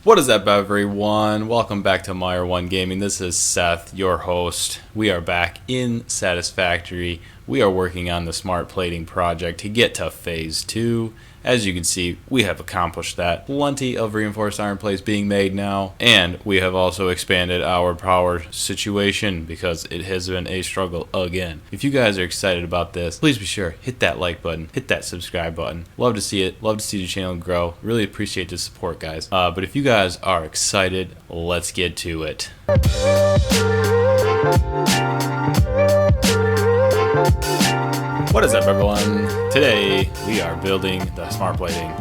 What is up, everyone? Welcome back to Meyer One Gaming. This is Seth, your host. We are back in Satisfactory. We are working on the smart plating project to get to phase 2. As you can see, we have accomplished that. Plenty of reinforced iron plates being made now, and we have also expanded our power situation because it has been a struggle again. If you guys are excited about this, please be sure hit that like button, hit that subscribe button. Love to see it. Love to see the channel grow. Really appreciate the support, guys. But if you guys are excited, let's get to it. What is up, everyone? Today we are building the smart plating.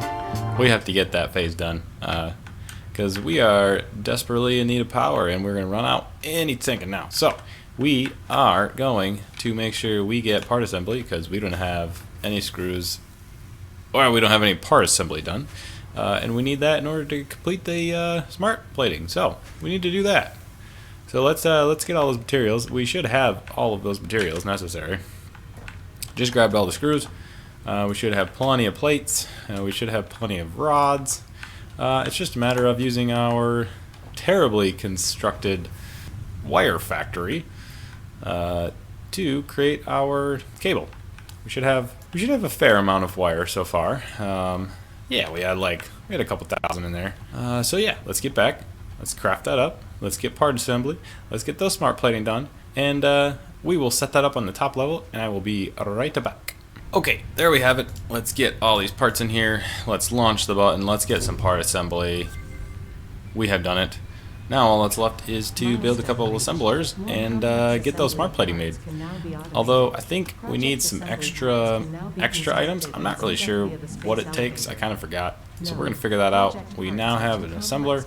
We have to get that phase done because we are desperately in need of power and we're going to run out any second now. So we are going to make sure we get part assembly because we don't have any screws, or we don't have any part assembly done, and we need that in order to complete the smart plating. So we need to do that. So let's get all those materials. We should have all of those materials necessary. Just grabbed all the screws. We should have plenty of plates. We should have plenty of rods. It's just a matter of using our terribly constructed wire factory to create our cable. We should have a fair amount of wire so far. Yeah, we had a couple thousand in there. So yeah, let's get back. Let's craft that up. Let's get part assembly. Let's get those smart plating done, and we will set that up on the top level, and I will be right back. Okay, there we have it. Let's get all these parts in here. Let's launch the button. Let's get some part assembly. We have done it. Now all that's left is to build a couple of assemblers and get those smart plating made. Although I think we need some extra items. I'm not really sure what it takes. I kind of forgot. So we're going to figure that out. We now have an assembler,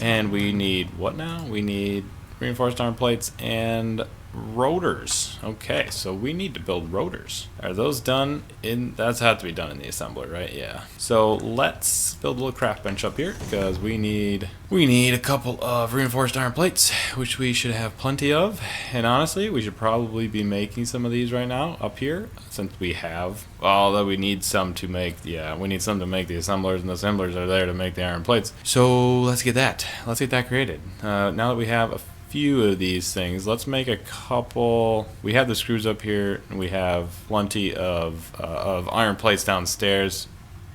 and we need what now? We need reinforced iron plates and rotors. Okay, so we need to build rotors. Are those done in? That's have to be done in the assembler, right? Yeah. So let's build a little craft bench up here because we need a couple of reinforced iron plates, which we should have plenty of. And honestly, we should probably be making some of these right now up here since we have. Although we need some to make. Yeah, we need some to make the assemblers, and the assemblers are there to make the iron plates. So let's get that. Let's get that created. Now that we have a few of these things, let's make a couple. We have the screws up here, and we have plenty of iron plates downstairs,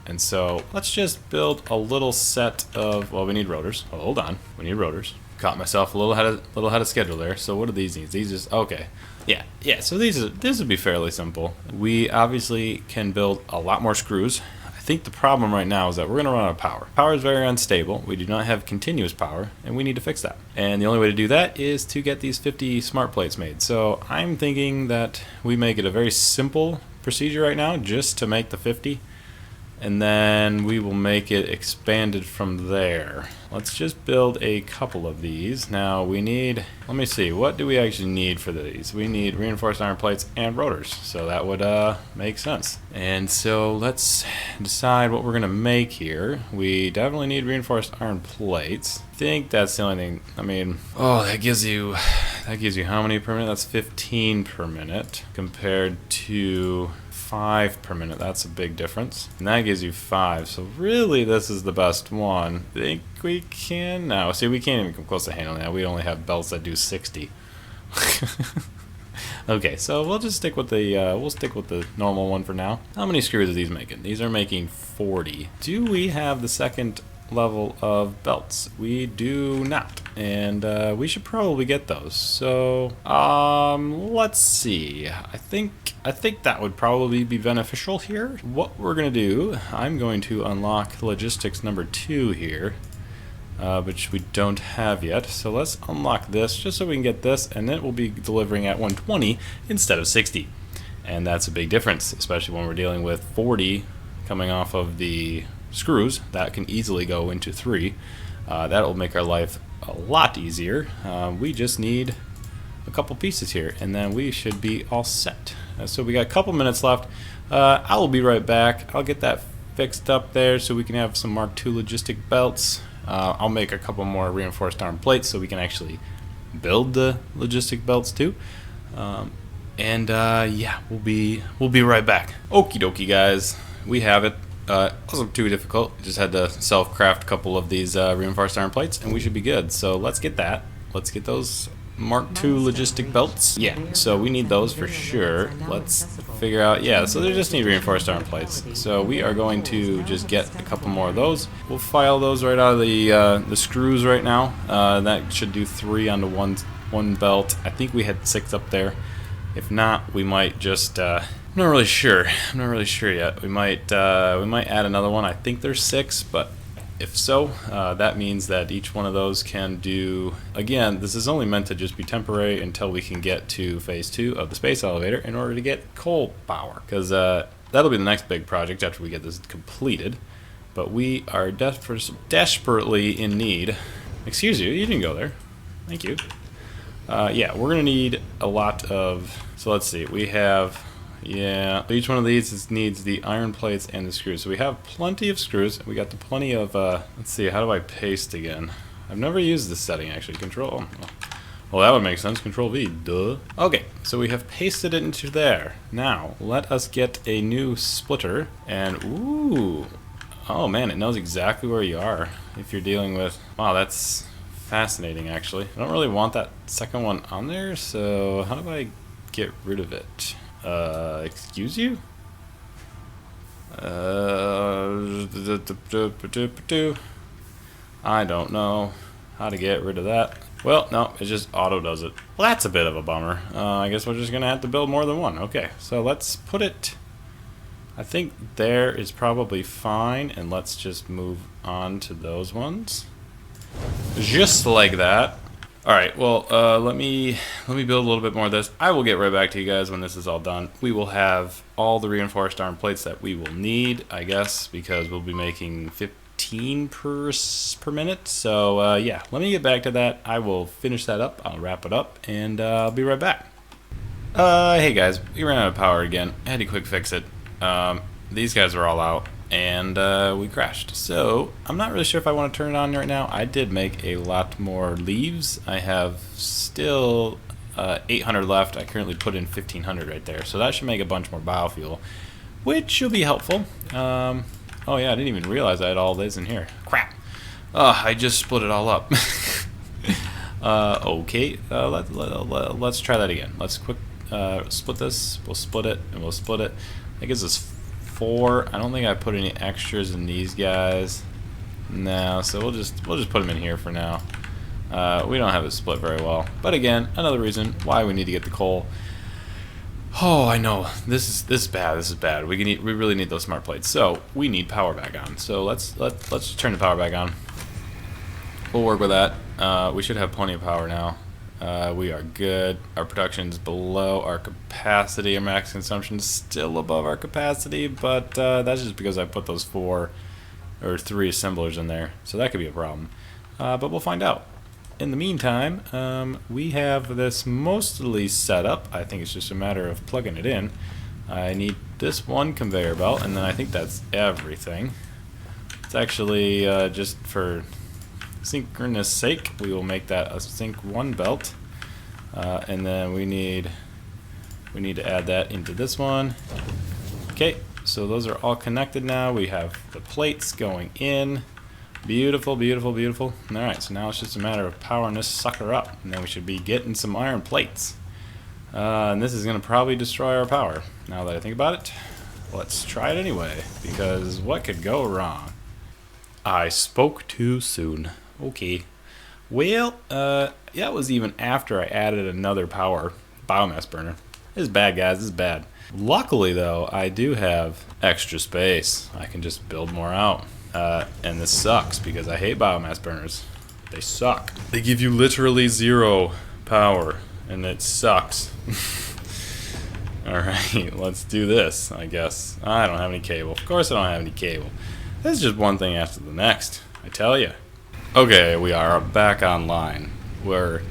and so let's just build a little set of. Well, we need rotors. Oh, hold on, we need rotors. Caught myself a little ahead of schedule there. So what do these need? These just okay. Yeah. So this would be fairly simple. We obviously can build a lot more screws. I think the problem right now is that we're going to run out of power. Power is very unstable. We do not have continuous power, and we need to fix that. And the only way to do that is to get these 50 smart plates made. So I'm thinking that we make it a very simple procedure right now, just to make the 50, and then we will make it expanded from there. Let's just build a couple of these. Now we need, let me see, what do we actually need for these? We need reinforced iron plates and rotors, so that would make sense. And so let's decide what we're gonna make here. We definitely need reinforced iron plates. I think that's the only thing. I mean, oh, that gives you how many per minute? That's 15 per minute compared to 5 per minute. That's a big difference, and that gives you 5. So really, this is the best one. I think we can now. See, we can't even come close to handling that. We only have belts that do 60. Okay, so we'll just stick with the normal one for now. How many screws are these making? These are making 40. Do we have the second level of belts? We do not, and we should probably get those. So let's see. I think that would probably be beneficial here. What we're gonna do, I'm going to unlock logistics number 2 here, which we don't have yet. So let's unlock this just so we can get this, and it will be delivering at 120 instead of 60. And that's a big difference, especially when we're dealing with 40 coming off of the screws that can easily go into 3. That will make our life a lot easier. We just need a couple pieces here, and then we should be all set. So we got a couple minutes left. I will be right back. I'll get that fixed up there so we can have some Mark II logistic belts. I'll make a couple more reinforced iron plates so we can actually build the logistic belts too. Yeah, we'll be right back. Okie dokie, guys. We have it. Wasn't too difficult. Just had to self-craft a couple of these reinforced iron plates, and we should be good. So let's get that. Let's get those Mark II logistic belts. Yeah, so we need those for sure. Let's figure out. Yeah, so they just need reinforced iron plates. So we are going to just get a couple more of those. We'll file those right out of the screws right now. That should do 3 onto one belt. I think we had 6 up there. If not, we might just. I'm not really sure. I'm not really sure yet. We might add another one. I think there's 6, but if so, that means that each one of those can do. Again, this is only meant to just be temporary until we can get to phase 2 of the space elevator in order to get coal power, because that'll be the next big project after we get this completed. But we are desperately in need. Excuse you, you didn't go there. Thank you. Yeah, we're gonna need a lot of. So let's see. We have. Yeah, each one of these needs the iron plates and the screws. So we have plenty of screws. We got plenty of, let's see, how do I paste again? I've never used this setting, actually. Control. Well, that would make sense. Control V, duh. Okay, so we have pasted it into there. Now, let us get a new splitter. And, ooh. Oh, man, it knows exactly where you are if you're dealing with. Wow, that's fascinating, actually. I don't really want that second one on there, so how do I get rid of it? Excuse you? I don't know how to get rid of that. Well, no, it just auto does it. Well, that's a bit of a bummer. I guess we're just gonna have to build more than one. Okay, so let's put it. I think there is probably fine, and let's just move on to those ones. Just like that. Alright, well, let me build a little bit more of this. I will get right back to you guys when this is all done. We will have all the reinforced iron plates that we will need, I guess, because we'll be making 15 per minute. So, yeah, let me get back to that. I will finish that up. I'll wrap it up, and I'll be right back. Hey guys, we ran out of power again. I had to quick fix it. These guys are all out. And we crashed. So I'm not really sure if I want to turn it on right now. I did make a lot more leaves. I have still 800 left. I currently put in 1500 right there. So that should make a bunch more biofuel, which will be helpful. Oh yeah, I didn't even realize I had all this in here. Crap. I just split it all up. Okay, let's try that again. Let's quick split this. We'll split it, and we'll split it. That gives us 4. I don't think I put any extras in these guys. No, so we'll just put them in here for now. We don't have it split very well, but again, another reason why we need to get the coal. Oh, I know this is bad. This is bad. We really need those smart plates. So we need power back on. So let's just turn the power back on. We'll work with that. We should have plenty of power now. We are good. Our production's below our capacity. Our max consumption is still above our capacity, but that's just because I put those 4 or 3 assemblers in there, so that could be a problem. But we'll find out. In the meantime, we have this mostly set up. I think it's just a matter of plugging it in. I need this one conveyor belt, and then I think that's everything. It's actually just for synchronous sake, we will make that a sync 1 belt, and then we need to add that into this one. Okay, so those are all connected now. We have the plates going in. Beautiful, beautiful, beautiful. Alright, so now it's just a matter of powering this sucker up, and then we should be getting some iron plates. And this is going to probably destroy our power. Now that I think about it, let's try it anyway, because what could go wrong? I spoke too soon. Okay. Well, that was even after I added another power biomass burner. This is bad, guys. This is bad. Luckily, though, I do have extra space. I can just build more out. And this sucks because I hate biomass burners. They suck. They give you literally 0 power, and it sucks. Alright, let's do this, I guess. I don't have any cable. Of course I don't have any cable. This is just one thing after the next, I tell you. Okay, we are back online, where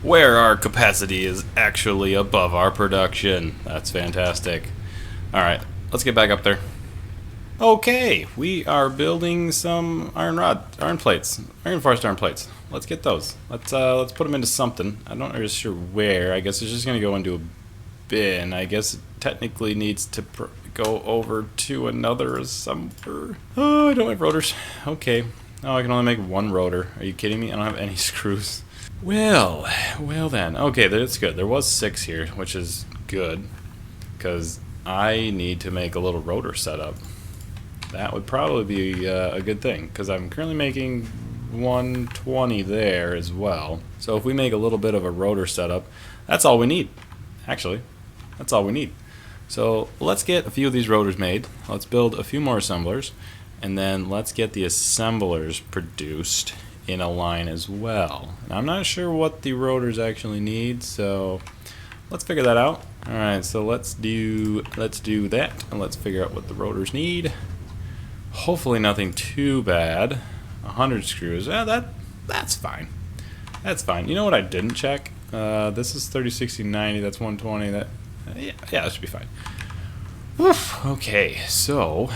our capacity is actually above our production. That's fantastic. Alright, let's get back up there. Okay, we are building some iron plates, reinforced iron plates. Let's get those. Let's put them into something. I'm not really sure where. I guess it's just gonna go into a bin. I guess technically needs to go over to another assembler. Oh, I don't have rotors. Okay. Oh, I can only make one rotor. Are you kidding me? I don't have any screws. Well then. Okay, that's good. There was 6 here, which is good, because I need to make a little rotor setup. That would probably be a good thing, because I'm currently making 120 there as well. So if we make a little bit of a rotor setup, that's all we need. Actually, that's all we need. So let's get a few of these rotors made. Let's build a few more assemblers, and then let's get the assemblers produced in a line as well. Now, I'm not sure what the rotors actually need, so let's figure that out. All right, so let's do that, and let's figure out what the rotors need. Hopefully nothing too bad. 100 screws. That's fine. That's fine. You know what I didn't check? This is 30, 60, 90. That's 120. Yeah, that should be fine. Oof. Okay, so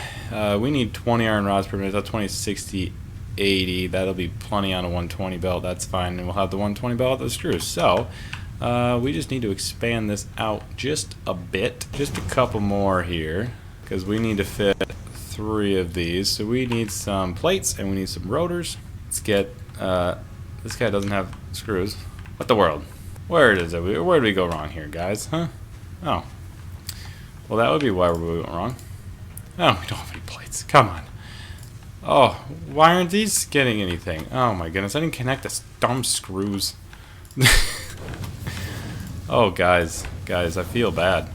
we need 20 iron rods per minute. That's 20, 60, 80. That'll be plenty on a 120 belt. That's fine, and we'll have the 120 belt with the screws. So we just need to expand this out just a bit, just a couple more here, because we need to fit 3 of these. So we need some plates and we need some rotors. Let's get this guy doesn't have screws. What the world? Where did we go wrong here, guys? Huh? Oh. Well, that would be why we went wrong. Oh, we don't have any plates. Come on. Oh, why aren't these getting anything? Oh my goodness, I didn't connect the dumb screws. Oh, guys, I feel bad.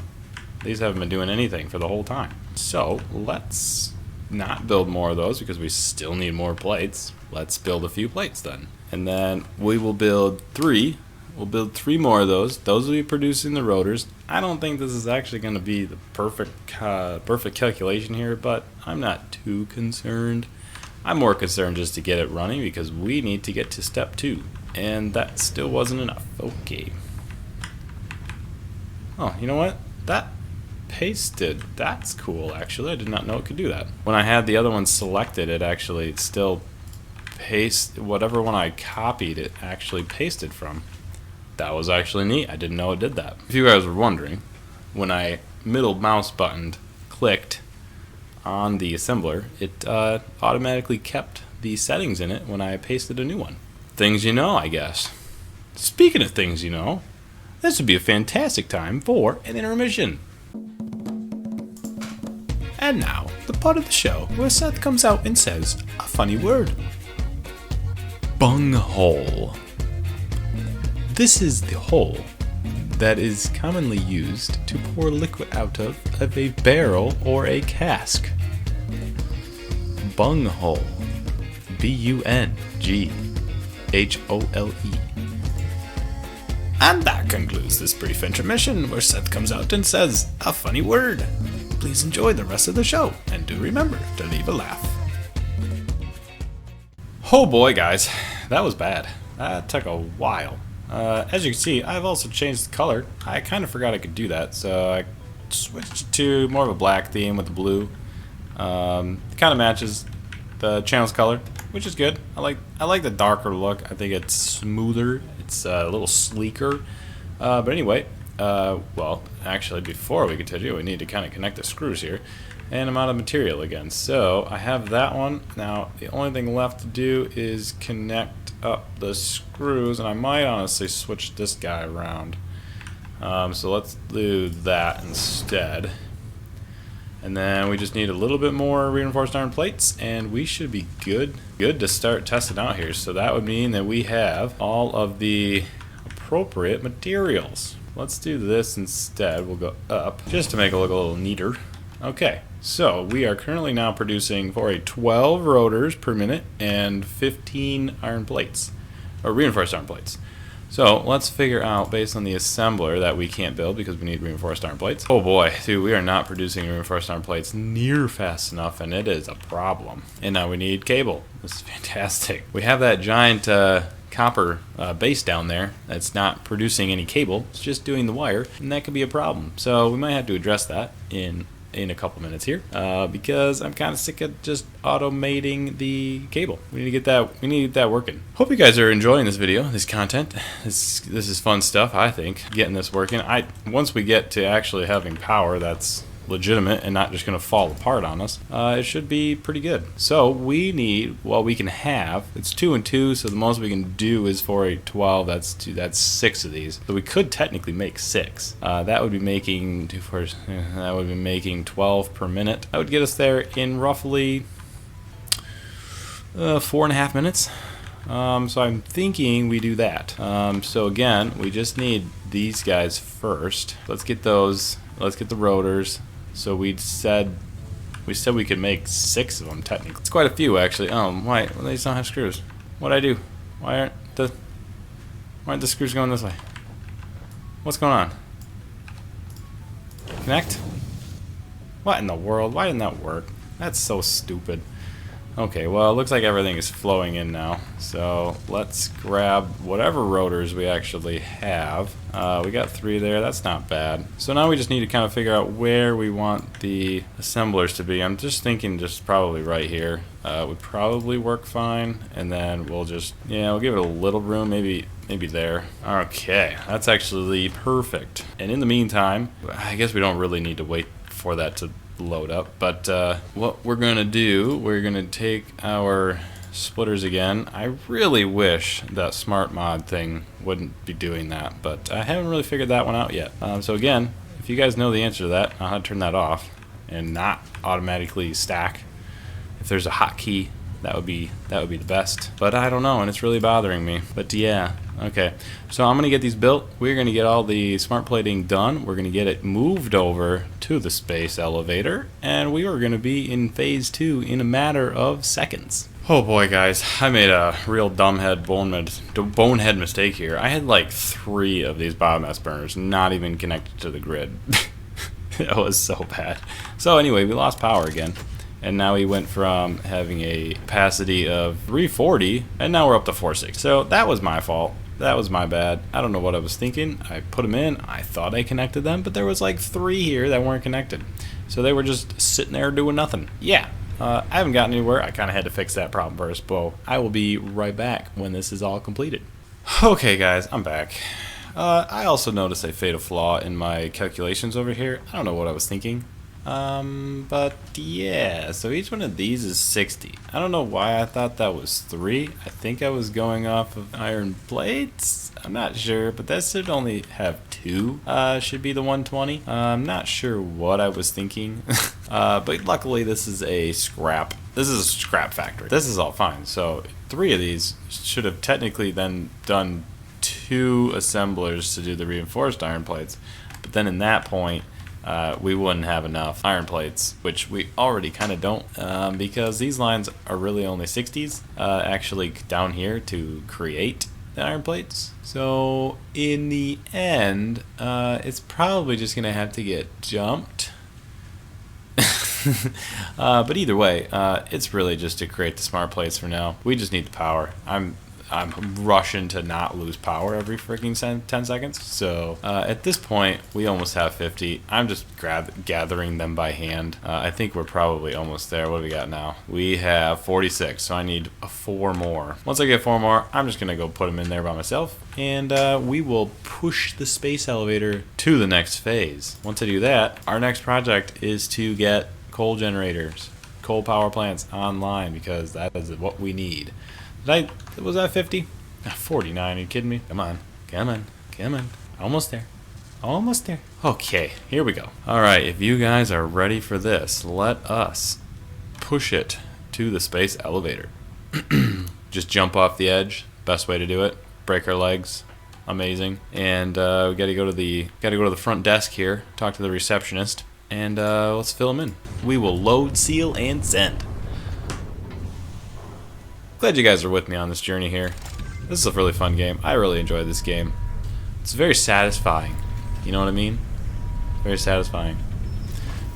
These haven't been doing anything for the whole time. So let's not build more of those because we still need more plates. Let's build a few plates then. And then we will build 3. We'll build 3 more of those. Those will be producing the rotors. I don't think this is actually going to be the perfect calculation here, but I'm not too concerned. I'm more concerned just to get it running because we need to get to step 2. And that still wasn't enough. Okay. Oh, you know what? That pasted. That's cool, actually. I did not know it could do that. When I had the other one selected, it actually still pasted. Whatever one I copied, it actually pasted from. That was actually neat. I didn't know it did that. If you guys were wondering, when I middle mouse buttoned clicked on the assembler, it automatically kept the settings in it when I pasted a new one. Things you know, I guess. Speaking of things you know, this would be a fantastic time for an intermission. And now, the part of the show where Seth comes out and says a funny word. Bunghole. This is the hole that is commonly used to pour liquid out of a barrel or a cask. Bunghole. B-U-N-G-H-O-L-E. And that concludes this brief intermission where Seth comes out and says a funny word. Please enjoy the rest of the show, and do remember to leave a laugh. Oh boy, guys, that was bad. That took a while. As you can see, I've also changed the color. I kind of forgot I could do that, so I switched to more of a black theme with the blue. It kind of matches the channel's color, which is good. I like the darker look. I think it's smoother. It's a little sleeker. But anyway, well, actually, before we continue, we need to kind of connect the screws here. And I'm out of material again. So I have that one. Now, the only thing left to do is connect up the screws, and I might honestly switch this guy around. So let's do that instead. And then we just need a little bit more reinforced iron plates, and we should be good to start testing out here. So that would mean that we have all of the appropriate materials. Let's do this instead. We'll go up just to make it look a little neater. Okay, so we are currently now producing for a 12 rotors per minute and 15 iron plates, or reinforced iron plates. So let's figure out, based on the assembler that we can't build because we need reinforced iron plates. Oh boy, dude, we are not producing reinforced iron plates near fast enough, and it is a problem. And now we need cable. This is fantastic. We have that giant copper base down there that's not producing any cable. It's just doing the wire, and that could be a problem. So we might have to address that in in a couple minutes here because I'm kind of sick of just automating the cable. We need to get that working. Hope you guys are enjoying this video, this content. This is fun stuff, I think, getting this working. Once we get to actually having power that's legitimate and not just going to fall apart on us, it should be pretty good. So we need what we can have. It's 2 and 2, so the most we can do is for a 12. That's 6 of these. So we could technically make 6. That would be making that would be making 12 per minute. That would get us there in roughly 4.5 minutes. So I'm thinking we do that. So again, we just need these guys first. Let's get those. Let's get the rotors. So we said we could make 6 of them technically. It's quite a few actually. Why? Well, they just don't have screws. What'd I do? Why aren't the screws going this way? What's going on? Connect? What in the world? Why didn't that work? That's so stupid. Okay, well, it looks like everything is flowing in now. So let's grab whatever rotors we actually have. We got 3 there. That's not bad. So now we just need to kind of figure out where we want the assemblers to be. I'm just thinking just probably right here would probably work fine. And then we'll just, we'll give it a little room, maybe there. Okay, that's actually perfect. And in the meantime, I guess we don't really need to wait for that to load up, but what we're gonna do, we're gonna take our splitters again. I really wish that smart mod thing wouldn't be doing that, but I haven't really figured that one out yet. So again, if you guys know the answer to that, I'll have to turn that off and not automatically stack. If there's a hotkey, that would be the best, but I don't know, and it's really bothering me. But yeah, okay, so I'm gonna get these built. We're gonna get all the smart plating done. We're gonna get it moved over to the space elevator, and we are gonna be in phase 2 in a matter of seconds. Oh boy, guys, I made a real bonehead mistake here. I had like 3 of these biomass burners not even connected to the grid. That was so bad. So anyway, we lost power again. And now we went from having a capacity of 340, and now we're up to 460. So that was my fault. That was my bad. I don't know what I was thinking. I put them in. I thought I connected them, but there was like 3 here that weren't connected. So they were just sitting there doing nothing. Yeah, I haven't gotten anywhere. I kind of had to fix that problem first, but I will be right back when this is all completed. Okay, guys, I'm back. I also noticed a fatal flaw in my calculations over here. I don't know what I was thinking. But yeah, so each one of these is 60. I don't know why I thought that was 3. I think I was going off of iron plates. I'm not sure, but that should only have 2. Should be the 120. I'm not sure what I was thinking. But luckily this is a scrap. This is a scrap factory. This is all fine. So 3 of these should have technically then done 2 assemblers to do the reinforced iron plates. But then in that point, we wouldn't have enough iron plates, which we already kind of don't, because these lines are really only 60s actually down here to create the iron plates. So in the end, it's probably just gonna have to get jumped. But either way, it's really just to create the smart plates for now. We just need the power. I'm rushing to not lose power every freaking 10 seconds. So at this point, we almost have 50. I'm just gathering them by hand. I think we're probably almost there. What do we got now? We have 46, so I need 4 more. Once I get 4 more, I'm just going to go put them in there by myself. And we will push the space elevator to the next phase. Once I do that, our next project is to get coal generators, coal power plants online, because that is what we need. Was that 50? 49, are you kidding me? Come on, come on, come on. Almost there. Almost there. Okay, here we go. Alright, if you guys are ready for this, let us push it to the space elevator. Just jump off the edge. Best way to do it. Break our legs. Amazing. And we gotta go to the front desk here, talk to the receptionist, and let's fill them in. We will load, seal, and send. Glad you guys are with me on this journey here. This is a really fun game. I really enjoy this game. It's very satisfying. You know what I mean? Very satisfying.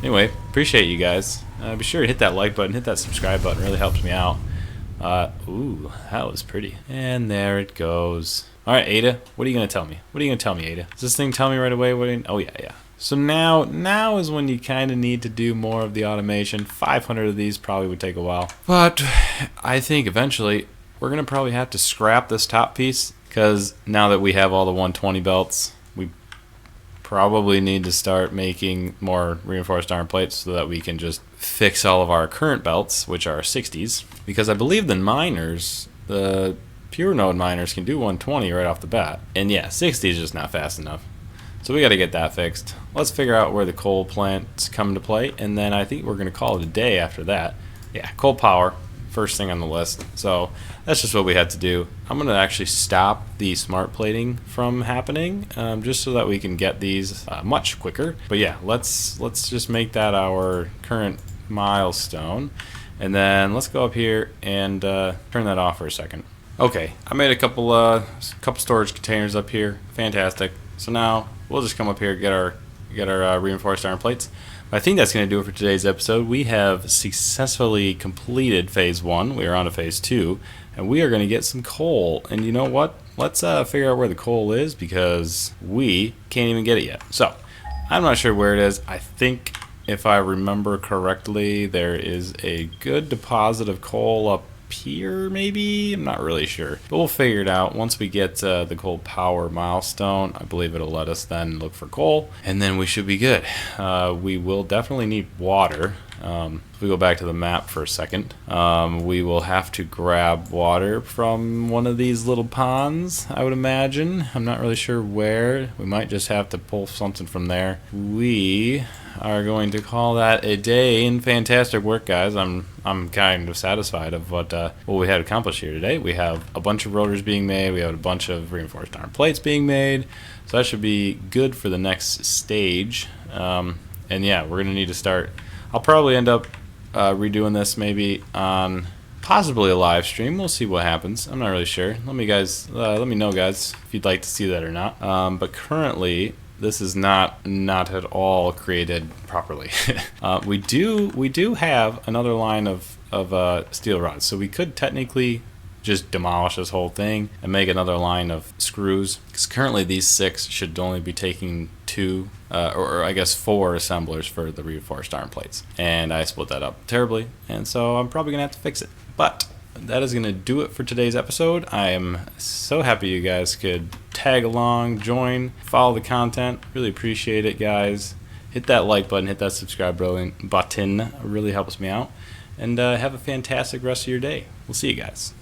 Anyway, appreciate you guys. Be sure to hit that like button, hit that subscribe button. It really helps me out. Ooh, that was pretty. And there it goes. Alright, Ada, what are you going to tell me? What are you going to tell me, Ada? Does this thing tell me right away? Oh, yeah. So now is when you kind of need to do more of the automation. 500 of these probably would take a while. But I think eventually we're going to probably have to scrap this top piece, because now that we have all the 120 belts, we probably need to start making more reinforced iron plates so that we can just fix all of our current belts, which are 60s. Because I believe the miners, the pure node miners, can do 120 right off the bat. And yeah, 60 is just not fast enough. So we got to get that fixed. Let's figure out where the coal plants come into play, and then I think we're going to call it a day after that. Yeah, coal power, first thing on the list. So that's just what we had to do. I'm going to actually stop the smart plating from happening, just so that we can get these much quicker. But yeah, let's just make that our current milestone, and then let's go up here and turn that off for a second. Okay, I made a couple storage containers up here. Fantastic. So now we'll just come up here, get our reinforced iron plates. But I think that's going to do it for today's episode. We have successfully completed phase 1. We are on to phase 2, and we are going to get some coal. And you know what? Let's figure out where the coal is, because we can't even get it yet. So I'm not sure where it is. I think, if I remember correctly, there is a good deposit of coal up here, maybe? I'm not really sure, but we'll figure it out once we get the coal power milestone. I believe it'll let us then look for coal, and then we should be good. We will definitely need water. If we go back to the map for a second, we will have to grab water from one of these little ponds, I would imagine. I'm not really sure where. We might just have to pull something from there. We are going to call that a day, and fantastic work, guys. I'm kind of satisfied of what we had accomplished here today. We have a bunch of rotors being made. We have a bunch of reinforced iron plates being made. So that should be good for the next stage. And yeah, we're going to need to start. I'll probably end up redoing this maybe on possibly a live stream. We'll see what happens. I'm not really sure. Let me know, guys, if you'd like to see that or not. But currently, this is not at all created properly. We do have another line of steel rods, so we could technically just demolish this whole thing and make another line of screws, because currently these 6 should only be taking 2 or I guess 4 assemblers for the reinforced iron plates, and I split that up terribly, and so I'm probably gonna have to fix it. But that is gonna do it for today's episode. I am so happy you guys could tag along, join, follow the content. Really appreciate it, guys. Hit that like button, hit that subscribe button. It really helps me out. And have a fantastic rest of your day. We'll see you guys.